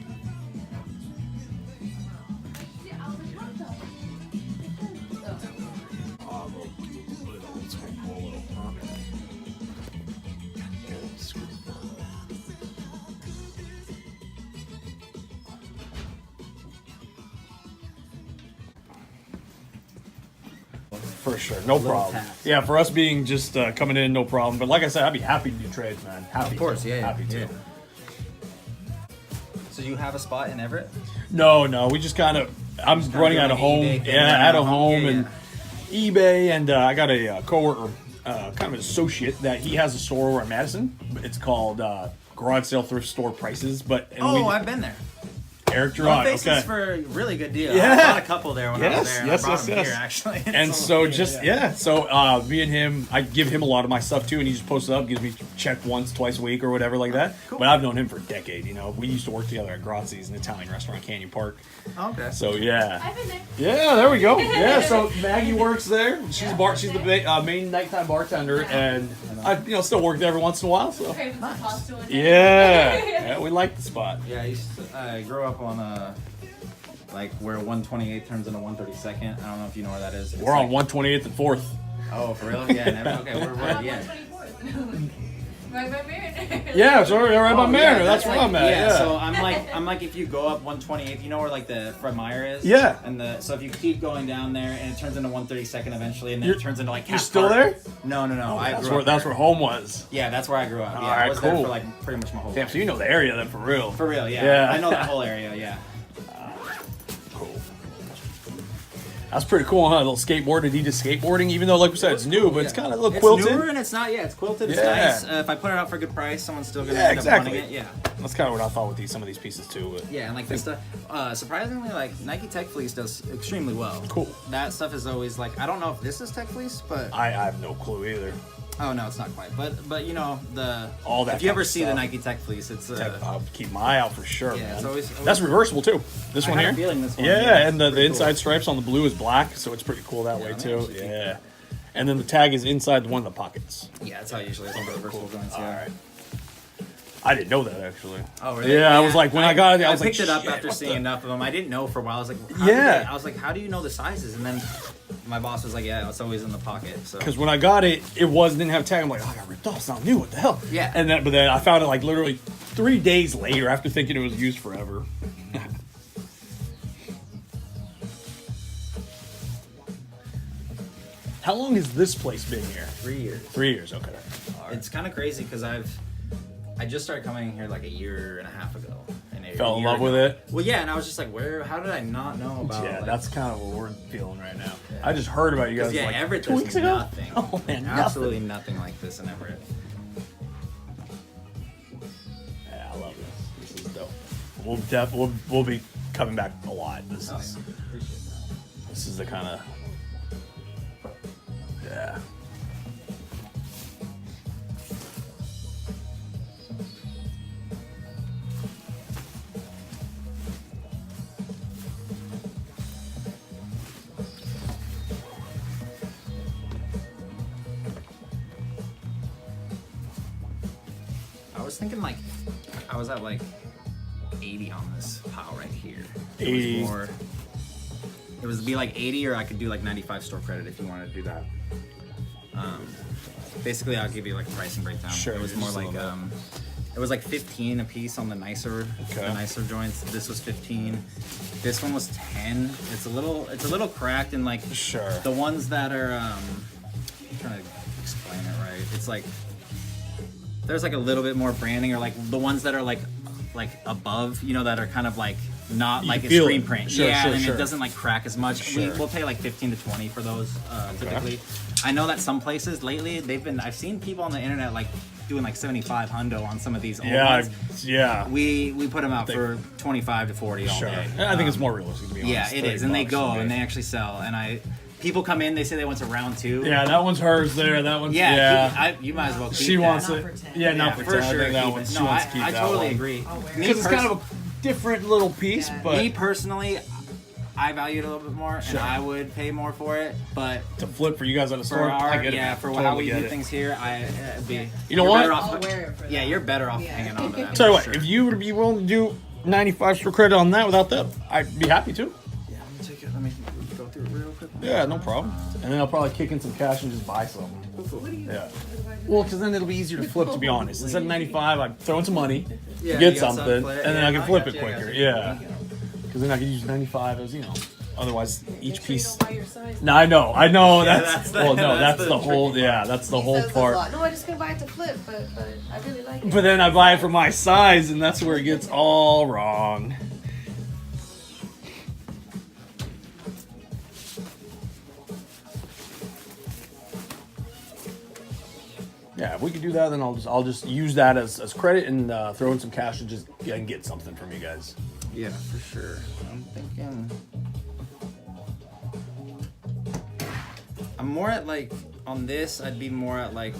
For sure, no problem. taps. Yeah, for us being just coming in, no problem. But like I said, I'd be happy to do trades, man. Happy. Of course, to. yeah, Happy to. yeah. So you have a spot in Everett? No, we just kind of. I'm kinda running out of doing home. eBay thing Yeah, right out now. of home Yeah, and eBay, and I got a coworker, kind of an associate that he has a store over in Madison. It's called Garage Sale Thrift Store Prices. But I've been there. Eric No Gerard, faces okay. for a really good deal. Yeah. I bought a couple there when I was there. And Yes, I brought yes, them yes. here actually. And so so me and him, I give him a lot of my stuff too, and he just posts it up, gives me check once, twice a week or whatever like that. Cool. But I've known him for a decade. You know, we used to work together at Grazi's, an Italian restaurant, Canyon Park. Okay. So yeah, I've been there. yeah, there we go. Yeah, so Maggie works there. She's she's the main nighttime bartender, and I still work there every once in a while. So Okay, with the pasta one day. yeah, we like the spot. Yeah, I grew up on like where 128 turns into 132nd. I don't know if you know where that is. It's We're on like, 128th and 4th. Oh, for real? Yeah. Okay, we're at the end. 124th. Right by Mariner. Yeah, sorry, right by Mariner. That's where like, I'm at. Yeah. So I'm like if you go up 128th, you know where like the Fred Meyer is? Yeah. And so if you keep going down there and it turns into 132nd eventually, and then it turns into like You're Cat still Park. there? No. I That's grew where up there. home was. Yeah, that's where I grew up. Yeah, Alright, I was there cool. for like pretty much my whole Damn, life. so you know the area then for real. For real, yeah. Yeah. I know that whole area, yeah. Cool. That's pretty cool, huh? A little skateboard, Adidas skateboarding, even though, like we said, it's new, but it's kind of a little It's quilted. newer and it's not, it's quilted, it's Yeah. nice. If I put it out for a good price, someone's still gonna Yeah, end exactly. up wanting it. Yeah. That's kind of what I thought with some of these pieces too. But Yeah, and like this stuff, surprisingly, like Nike Tech Fleece does extremely well. Cool. That stuff is always like, I don't know if this is Tech Fleece, but I have no clue either. oh no, it's not quite. But you know All that If you kind ever of see the stuff. Nike Tech Fleece, it's I'll keep my eye out for sure, Yeah, man. it's always- That's reversible too. This I one had here. a feeling this one, Yeah, yeah, and the it's pretty inside cool. stripes on the blue is black, so it's pretty cool that way let me too. actually keep Yeah. And then the tag is inside one of the pockets. yeah, that's how it usually is on the reversible joints. Yeah. All right. I didn't know that actually. Oh, really? Yeah, I was like, when I got it, I was picked like, it up shit, after what seeing the- enough of them. I didn't know for a while. I was like, Yeah. I was like, how do you know the sizes? And then my boss was like, yeah, it's always in the pocket. So Because when I got it, didn't have a tag. I'm like, oh, I got ripped off. It's not new. What the hell? Yeah. But then I found it like literally 3 days later after thinking it was used forever. How long has this place been here? 3 years. 3 years. Okay. It's kind of crazy because I just started coming here like a year and a half ago. And Fell in love with it. Well, yeah, and I was just like, how did I not know about? Yeah, like, that's kind of what we're feeling right now. I just heard about you guys yeah, like Everett. 2 There's weeks ago. nothing. Oh man, Absolutely nothing like this in Everett. Yeah, I love this. This is dope. We'll be coming back a lot. This is the kind of yeah. I was thinking like, I was at like 80 on this pile right here. 80. It was be like 80, or I could do like 95 store credit if you wanted to do that. Basically, I'll give you like a pricing breakdown. Sure, It was more just a like little it was like 15 a piece on the nicer joints. This was 15. This one was 10. It's a little cracked, and like Sure. the ones that are I'm trying to explain it right. It's like there's like a little bit more branding, or like the ones that are like above, you know, that are kind of like not You like a feel screen it. print. Sure, yeah, sure, and sure. it doesn't like crack as much. Sure. We'll pay like 15 to 20 for those typically. I know that some places lately I've seen people on the internet like doing like 75 hundo on some of these old ones. Yeah. We put them out for 25 to 40 all Sure. day. I think it's more realistic to be honest. Yeah, it is, and they $30 go a day. and they actually sell. And people come in, they say they went to round 2. Yeah, that one's hers there. That one's Yeah, you might as well keep She that. wants Not it. for 10. Yeah, not for 10. I think that keep one. it. She No, wants to keep I that totally one. agree. Because it's kind of a different little piece, but Me personally, I value it a little bit more, and I would pay more for it. But To flip for you guys on the for store, our, I get it. yeah, for Totally how we get do it. things here, it'd be. You know you're what? better off- I'll wear it for yeah, that. you're better off Yeah. hanging on to that. Tell you for what, sure. if you would be willing to do 95 store credit on that without that, I'd be happy to. Yeah, let me take it. Let me go through it real quick. Yeah, no problem. And then I'll probably kick in some cash and just buy some. Yeah. Well, because then it'll be easier to flip, to be honest. Instead of 95, I throw in some money, Yeah, get you got something, flip it. and then Yeah, I can I flip got it you, I got quicker. you. Yeah. Because then I can use 95 as, you know. Otherwise, each Make sure you piece. don't buy your size. No, I know. Yeah, That's, that's the- well, no, that's that's the the whole. tricky Yeah, that's the He whole says this a part. lot. No, I just couldn't buy it to flip, but I really like it. But then I buy it for my size, and that's where it gets all wrong. Yeah, if we could do that, then I'll just use that as credit and throw in some cash and just get something from you guys. Yeah, for sure. I'm thinking. I'm more at like on this. I'd be more at like.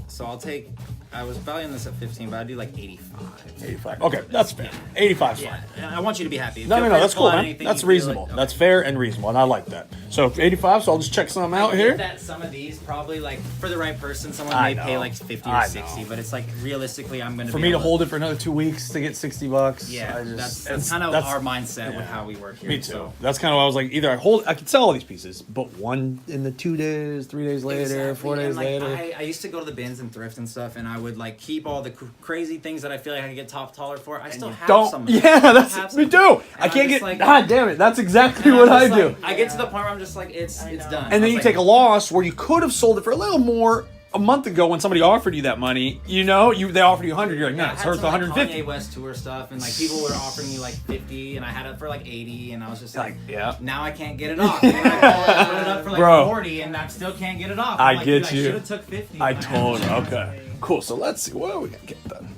So I'll take. I was valuing this at 15, but I'd do like 85. 85. Okay, that's fair. 85 is fine. Yeah, I want you to be happy. No, Feel no, free to that's pull cool, out man. anything That's you feel reasonable. like- That's fair and reasonable, and I like that. So 85, so I'll just check some out I here. get that some of these probably like for the right person, someone I may pay know. like 50 I or 60, know. but it's like realistically, I'm gonna For be me to able hold it for another 2 weeks to get $60. Yeah, I just, that's it's- kind of that's- our mindset yeah. with how we work here. Me too. So. That's kind of why I was like, either I can sell all these pieces, but one in the 2 days, 3 days later, Exactly. 4 days and, like, later. I used to go to the bins and thrift and stuff, and I would like keep all the crazy things that I feel like I could get top dollar for. I still have Don't. some. Of them. Yeah, I that's have me some. too. And I I'm can't just get. like- God damn it! That's exactly and what I'm I just do. like- I get to the point where I'm just like, it's done. And I then was you like, take a loss where you could have sold it for a little more a month ago when somebody offered you that money. You know, they offered you 100. You're like, no, I it's had worth some, like, 150. Kanye West tour stuff, and like people were offering me like 50, and I had it for like 80, and I was just like, yeah. now I can't get it off. And then I put it up for like Bro. 40, and I still can't get it off. I I'm like, get dude, you. I should have took 50. I totally. Okay. Cool. So let's see. What are we gonna get then?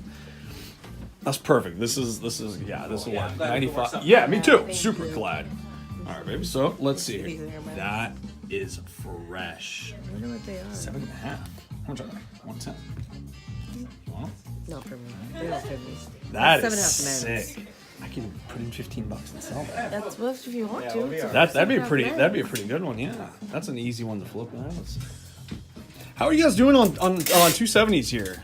That's perfect. This is yeah. This will Yeah, work. I'm glad we could work 95. something Yeah, out. me too. Thank Super you. glad. All right, baby. So let's see These here. are my- That is fresh. I wonder what they are. 7.5. How much are they? 110. Well, Not for me. They don't fit me. that is 7.5 men's. sick. I can put in $15 and sell that. That's what if you want to. It's That'd be a 7.5 pretty. men's. That'd be a pretty good one. Yeah, that's an easy one to flip. Man. How are you guys doing on 270s here?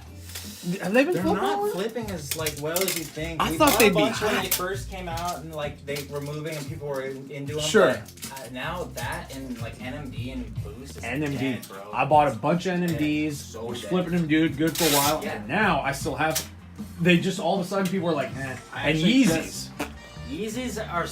Have they been They're flipping? not flipping as like well as you think. I We thought bought they'd a be bunch when hot. they first came out, and like they were moving and people were into them. Sure. But, now that and like NMD and Boost is NMD. dead, bro. I bought a bunch of NMDs. So was dead. flipping them, dude. Good for a while. Yeah. And now I still have. They just all of a sudden people are like, eh. I And actually Yeezys. Yeezys are.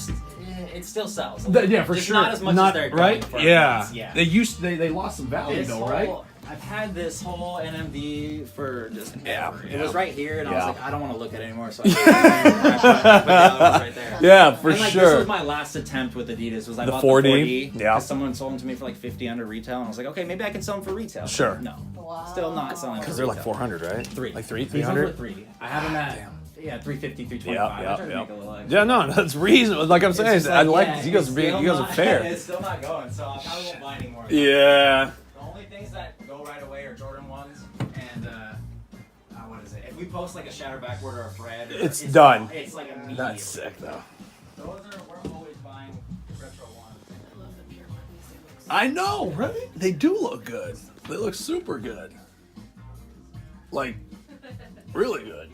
It still sells. Yeah, for Just sure. Not as much as they're going right. for. Yeah. Yeah. They lost some value This though, whole, right? I've had this whole NMD for just Yeah, ever. It yeah. was right here, and I Yeah. was like, I don't want to look at it anymore, so I put the other one's right there. Yeah, for And, like, sure. This was my last attempt with Adidas. Was I The bought 4D? the 4D? Yeah. 'Cause someone sold them to me for like 50 under retail, and I was like, okay, maybe I can sell them for retail. Sure. No, still not selling. Because for they're like retail. 400, right? Three. Like three, These ones were 300. three. I have them at 350, 325. Yeah, I try to yeah, make a little extra. Yeah, no, that's reasonable. Like I'm It's saying, just I like yeah, you guys it's are being, still you guys are not- fair. It's still not going, so I probably won't buy anymore. Yeah. The only things that go right away are Jordan 1s and what is it? If we post like a shatter backward or a Fred, It's done. It's like immediate. That's sick though. Those we're always buying retro ones. I know, right? They do look good. They look super good. Like, really good.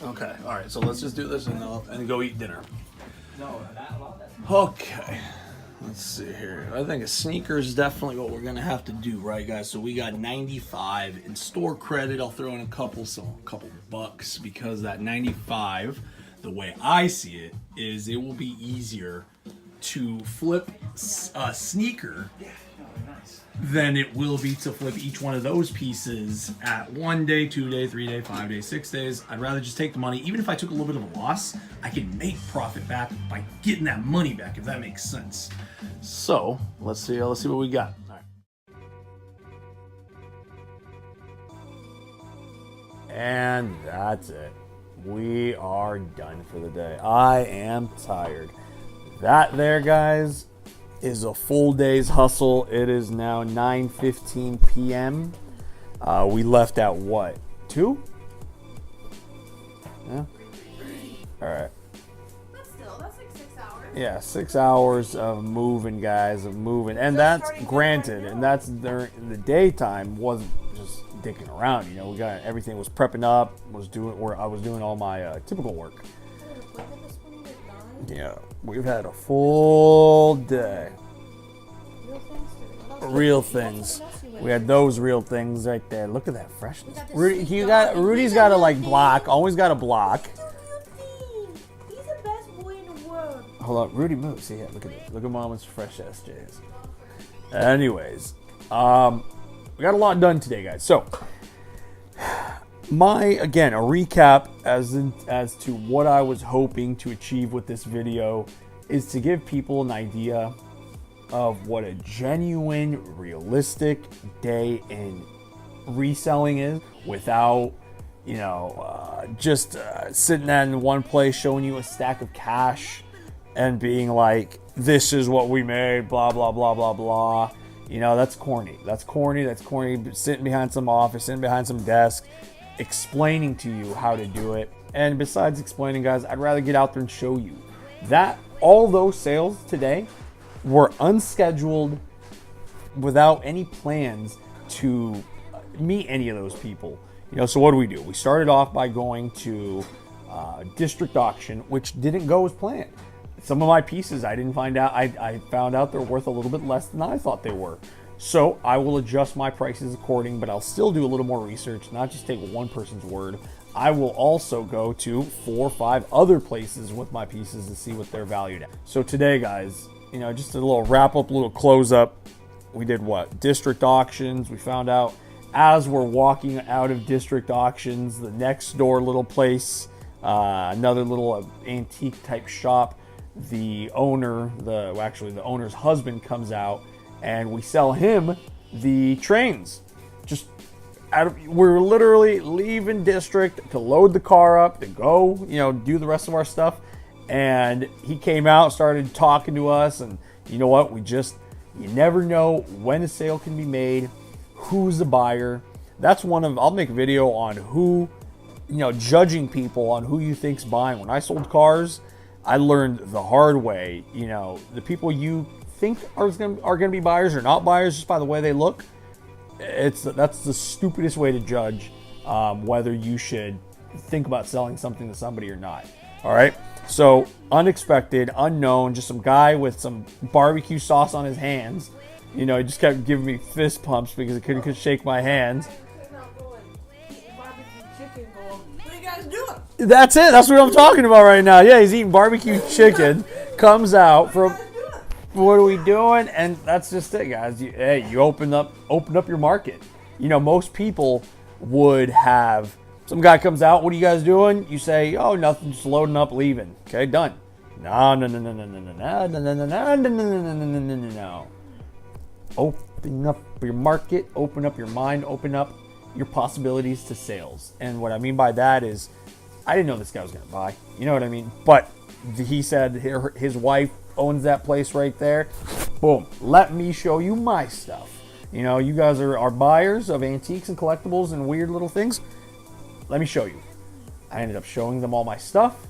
Okay, all right. So let's just do this and go eat dinner. No, a lot of that's Okay. Let's see here. I think a sneaker is definitely what we're gonna have to do, right, guys? So we got 95 in store credit. I'll throw in a couple bucks because that 95, the way I see it, is it will be easier to flip a sneaker than it will be to flip each one of those pieces at 1 day, 2 day, 3 day, 5 days, 6 days. I'd rather just take the money. Even if I took a little bit of a loss, I can make profit back by getting that money back, if that makes sense. So let's see what we got. All right. And that's it. We are done for the day. I am tired. That there, guys, is a full day's hustle. It is now 9:15 p.m. We left at what? 2? Yeah. All right. But still, that's like 6 hours. Yeah, 6 hours of moving, guys, of moving. And that's granted, and that's during the daytime, wasn't just dicking around. You know, we got everything was prepping up, I was doing all my typical work. Yeah, we've had a full day. Real things. We had those real things right there. Look at that freshness. Rudy's got a like block. Always got a block. He's the best boy in the world. Hold on, Rudy moves. See, yeah, look at this. Look at Mama's fresh SJs. Anyways, we got a lot done today, guys. So, again, a recap as to what I was hoping to achieve with this video is to give people an idea of what a genuine, realistic day in reselling is, without, you know, just sitting in one place showing you a stack of cash and being like, this is what we made, blah, blah, blah, blah, blah. You know, that's corny. That's corny. That's corny. Sitting behind some office, sitting behind some desk, explaining to you how to do it. And besides explaining, guys, I'd rather get out there and show you that all those sales today were unscheduled, without any plans to meet any of those people. You know, so what do? We started off by going to district auction, which didn't go as planned. Some of my pieces I didn't find out. I found out they're worth a little bit less than I thought they were. So I will adjust my prices according, but I'll still do a little more research, not just take one person's word. I will also go to 4 or 5 other places with my pieces to see what they're valued at. So today, guys, you know, just a little wrap up, a little close up. We did what? District auctions. We found out as we're walking out of district auctions, the next door little place, another little antique type shop, the owner's husband comes out, and we sell him the trains. We're literally leaving district to load the car up to go, you know, do the rest of our stuff. And he came out, started talking to us, and you know what? You never know when a sale can be made, who's the buyer. That's I'll make a video on who, you know, judging people on who you think's buying. When I sold cars, I learned the hard way, you know, the people you think are gonna be buyers or not buyers just by the way they look. That's the stupidest way to judge whether you should think about selling something to somebody or not. All right. So unexpected, unknown, just some guy with some barbecue sauce on his hands. You know, he just kept giving me fist pumps because he couldn't shake my hands. What are you guys doing? That's it. That's what I'm talking about right now. Yeah, he's eating barbecue chicken. Comes out from. What are we doing? And that's just it, guys. You open up your market. You know, most people would have. Some guy comes out, what are you guys doing? You say, oh, nothing, just loading up, leaving. Okay, done. No. Open up your market, open up your mind, open up your possibilities to sales. And what I mean by that is, I didn't know this guy was going to buy. You know what I mean? But he said his wife owns that place right there. Boom. Let me show you my stuff. You know, you guys are buyers of antiques and collectibles and weird little things. Let me show you. I ended up showing them all my stuff.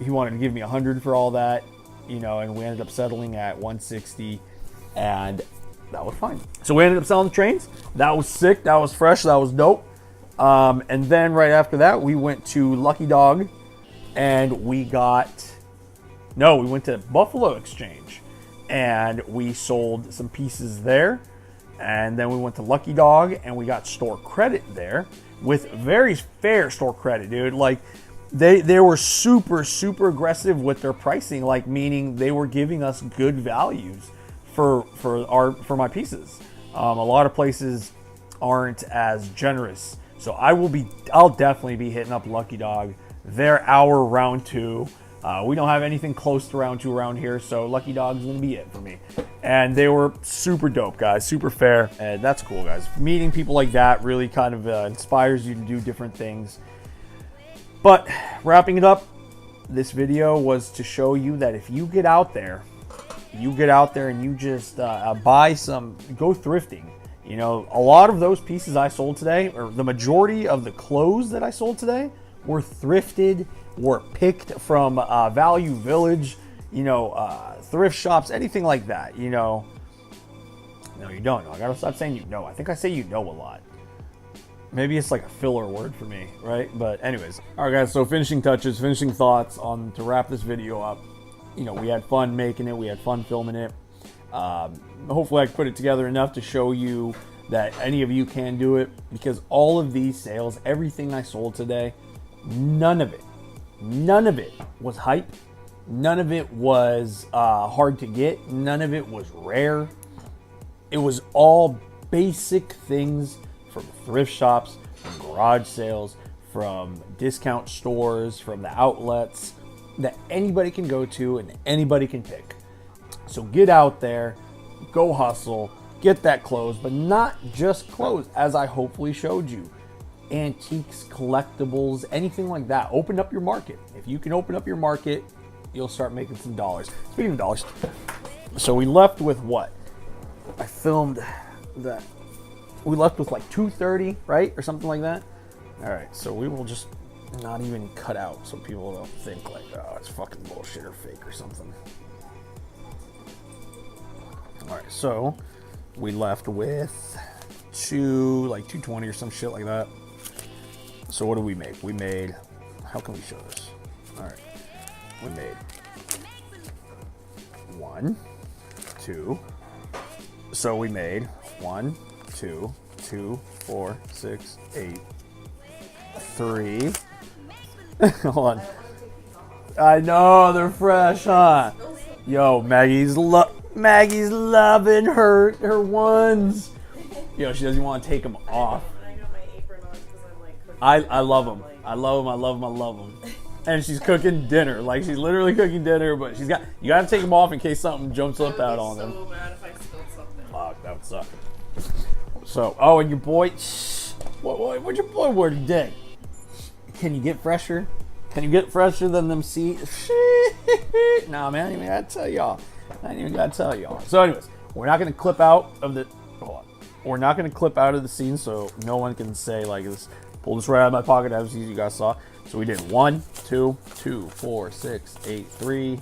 He wanted to give me $100 for all that, you know, and we ended up settling at $160, and that was fine. So we ended up selling the trains. That was sick. That was fresh. That was dope. And then right after that, we went to Lucky Dog, and we went to Buffalo Exchange, and we sold some pieces there. And then we went to Lucky Dog, and we got store credit there with very fair store credit, dude. Like, they were super, super aggressive with their pricing, like, meaning they were giving us good values for my pieces. A lot of places aren't as generous. So I'll definitely be hitting up Lucky Dog. They're our round 2. We don't have anything close to round 2 around here, so Lucky Dog's gonna be it for me. And they were super dope, guys, super fair, and that's cool, guys. Meeting people like that really kind of inspires you to do different things. But wrapping it up, this video was to show you that if you get out there and you just go thrifting. You know, a lot of those pieces I sold today, or the majority of the clothes that I sold today, were thrifted, were picked from Value Village. you know, thrift shops, anything like that, you know. No, you don't know. I gotta stop saying you know. I think I say you know a lot. Maybe it's like a filler word for me, right? But anyways. All right, guys, so finishing touches, finishing thoughts on to wrap this video up. You know, we had fun making it. We had fun filming it. Hopefully I put it together enough to show you that any of you can do it, because all of these sales, everything I sold today, none of it was hype. None of it was hard to get. None of it was rare. It was all basic things from thrift shops, from garage sales, from discount stores, from the outlets that anybody can go to and anybody can pick. So get out there, go hustle, get that clothes, but not just clothes, as I hopefully showed you. Antiques, collectibles, anything like that. Open up your market. If you can open up your market, you'll start making some dollars. Speaking of dollars, so we left with what? I filmed that. We left with like 230, right? Or something like that. All right, so we will just not even cut out so people don't think like, oh, it's fucking bullshit or fake or something. All right, so we left with like 220 or some shit like that. So what did we make? We made, how can we show this? All right, we made 1, 2. So we made 1, 2, 2, 4, 6, 8, 3. Hold on. I know they're fresh, huh? Yo, Maggie's loving her ones. Yo, she doesn't want to take them off. I love them. I love them. And she's cooking dinner. Like, she's literally cooking dinner, but you got to take them off in case something jumps up out on them. So bad if I spilled something. Fuck, that would suck. So, oh, and your boy, what's your boy wear today? Can you get fresher? Can you get fresher than them seats? Nah, man, I ain't even gotta tell y'all. So anyways, we're not gonna clip out of the, hold on. We're not gonna clip out of the scene so no one can say like this, pull this right out of my pocket as you guys saw. So we did 1, 2, 2, 4, 6, 8, 3,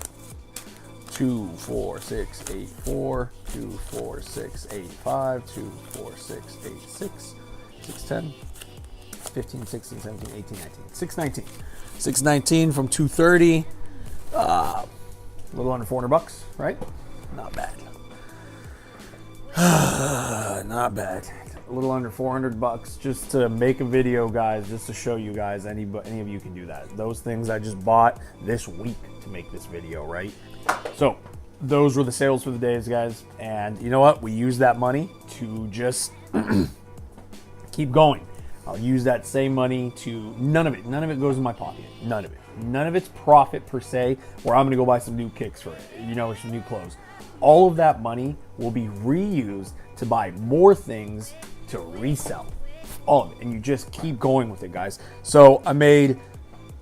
2, 4, 6, 8, 4, 2, 4, 6, 8, 5, 2, 4, 6, 8, 6, 6, 10, 15, 16, 17, 18, 19, 619. 619 from 230. A little under $400, right? Not bad. Not bad. A little under $400 just to make a video, guys, just to show you guys any of you can do that. Those things I just bought this week to make this video, right? So those were the sales for the days, guys. And you know what? We use that money to just keep going. I'll use that same money to, none of it goes in my pocket. None of it. None of it's profit per se, where I'm gonna go buy some new kicks for it, you know, or some new clothes. All of that money will be reused to buy more things to resell. All of it. And you just keep going with it, guys. So I made,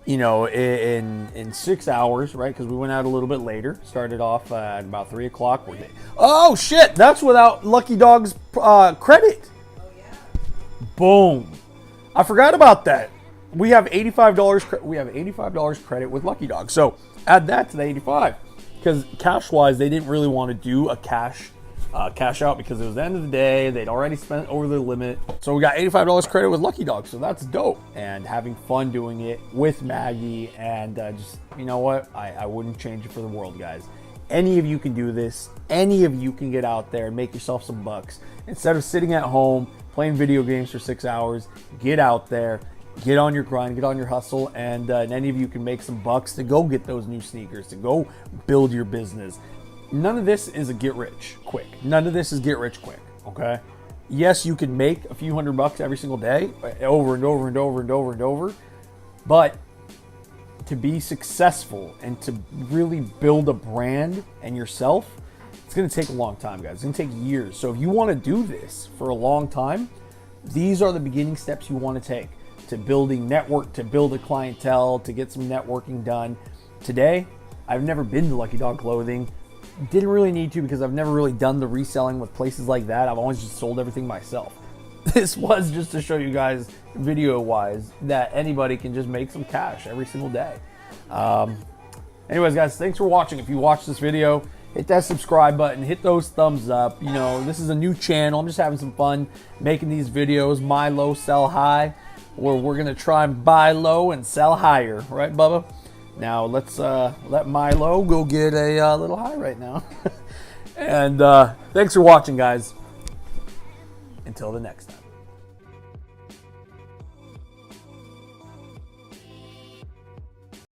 you know, in 6 hours, right? Because we went out a little bit later. Started off at about 3 o'clock. Oh shit! That's without Lucky Dog's credit. Boom. I forgot about that. We have $85. We have $85 credit with Lucky Dog. So add that to the 85, because cash-wise, they didn't really want to do a cash out because it was the end of the day. They'd already spent over the limit. So we got $85 credit with Lucky Dog. So that's dope. And having fun doing it with Maggie, and just, you know what? I wouldn't change it for the world, guys. Any of you can do this. Any of you can get out there and make yourself some bucks. Instead of sitting at home playing video games for 6 hours, get out there, get on your grind, get on your hustle, and any of you can make some bucks to go get those new sneakers, to go build your business. None of this is a get rich quick. None of this is get rich quick, okay? Yes, you can make a few $100 every single day, over and over and over and over and over, but to be successful and to really build a brand and yourself, it's going to take a long time, guys. It's going to take years. So if you want to do this for a long time, these are the beginning steps you want to take to building network, to build a clientele, to get some networking done. Today, I've never been to Lucky Dog Clothing. Didn't really need to, because I've never really done the reselling with places like that. I've always just sold everything myself. This was just to show you guys, video-wise, that anybody can just make some cash every single day. Anyways, guys, thanks for watching. If you watched this video, hit that subscribe button, hit those thumbs up. You know, this is a new channel. I'm just having some fun making these videos. Milo Sell High, where we're gonna try and buy low and sell higher, right, Bubba? Now let's let Milo go get a little high right now. And thanks for watching, guys. Until the next time.